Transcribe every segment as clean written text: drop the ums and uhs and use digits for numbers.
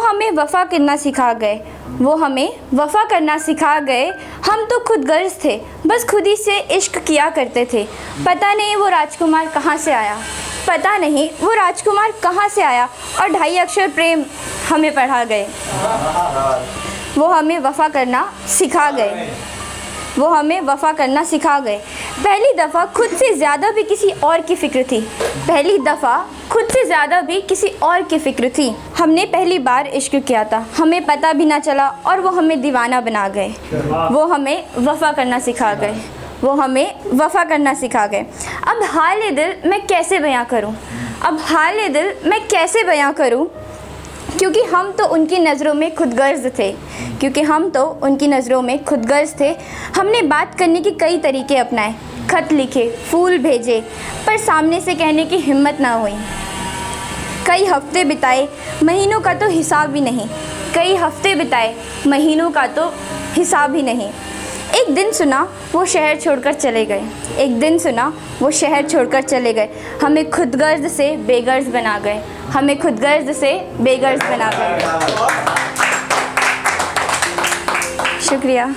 हमें वफ़ा करना सिखा गए, वो हमें वफ़ा करना सिखा गए। हम तो खुद गर्ज थे, बस खुद ही से इश्क किया करते थे। पता नहीं वो राजकुमार कहाँ से आया, पता नहीं वो राजकुमार कहाँ से आया, और 2.5 अक्षर प्रेम हमें पढ़ा गए। वो हमें वफ़ा करना सिखा गए, वो हमें वफ़ा करना सिखा गए। पहली दफ़ा खुद से ज़्यादा भी किसी और की फ़िक्र थी, पहली दफ़ा खुद से ज़्यादा भी किसी और की फ़िक्र थी। हमने पहली बार इश्क किया था, हमें पता भी ना चला और वो हमें दीवाना बना गए। वो हमें वफ़ा करना सिखा गए, वो हमें वफ़ा करना सिखा गए। अब हाल दिल मैं कैसे बयां करूं, अब हाल दिल मैं कैसे बयां करूं, क्योंकि हम तो उनकी नज़रों में खुदगर्ज़ थे, क्योंकि हम तो उनकी नज़रों में खुदगर्ज़ थे। हमने बात करने के कई तरीके अपनाए, खत लिखे, फूल भेजे, पर सामने से कहने की हिम्मत ना हुई। कई हफ्ते बिताए, महीनों का तो हिसाब भी नहीं, कई हफ्ते बिताए, महीनों का तो हिसाब ही नहीं। एक दिन सुना वो शहर छोड़कर चले गए, एक दिन सुना वो शहर छोड़कर चले गए। हमें खुदगर्ज़ से बेगर्ज़ बना गए, हमें खुदगर्ज़ से बेगर्ज़ बना गए। शुक्रिया।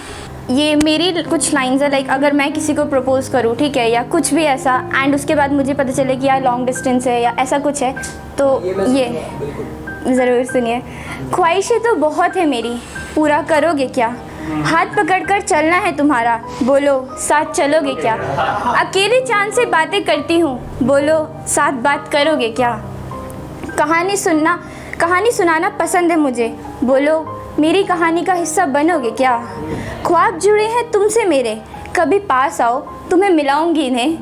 ये मेरी कुछ लाइन्स है, लाइक अगर मैं किसी को प्रपोज़ करूँ, ठीक है, या कुछ भी ऐसा, एंड उसके बाद मुझे पता चले कि यार लॉन्ग डिस्टेंस है या ऐसा कुछ है, तो ये ज़रूर सुनिए। ख्वाहिशें तो बहुत है मेरी, पूरा करोगे क्या? हाथ पकड़कर चलना है तुम्हारा, बोलो साथ चलोगे क्या? अकेले चांद से बातें करती हूँ, बोलो साथ बात करोगे क्या? कहानी सुनाना पसंद है मुझे, बोलो मेरी कहानी का हिस्सा बनोगे क्या? ख्वाब जुड़े हैं तुमसे मेरे, कभी पास आओ तुम्हें मिलाऊंगी इन्हें।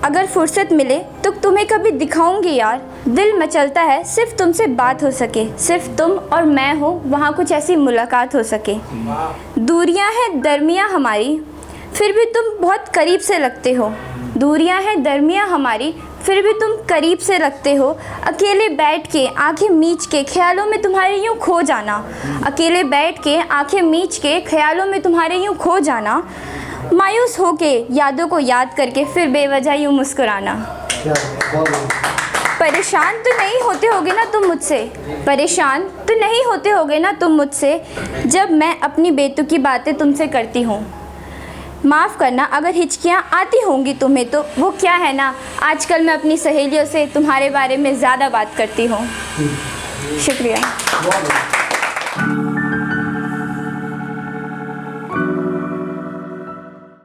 अगर फुर्सत मिले तो तुम्हें कभी दिखाऊंगी यार, दिल मचलता है सिर्फ तुमसे बात हो सके, सिर्फ तुम और मैं हो वहाँ कुछ ऐसी मुलाकात हो सके। दूरियां हैं दरमियाँ हमारी, फिर भी तुम बहुत करीब से लगते हो। दूरियां हैं दरमियाँ हमारी, फिर भी तुम करीब से लगते हो। अकेले बैठ के आंखें मीच के ख्यालों में तुम्हारे यूँ खो जाना, अकेले बैठ के आंखें मीच के ख्यालों में तुम्हारे यूँ खो जाना। मायूस होके यादों को याद करके फिर बेवजह यूँ मुस्कुराना। परेशान तो नहीं होते होगे ना तुम मुझसे, परेशान तो नहीं होते होगे ना तुम मुझसे, जब मैं अपनी बेतुकी बातें तुमसे करती हूँ। माफ़ करना अगर हिचकियाँ आती होंगी तुम्हें, तो वो क्या है ना, आजकल मैं अपनी सहेलियों से तुम्हारे बारे में ज़्यादा बात करती हूँ। शुक्रिया।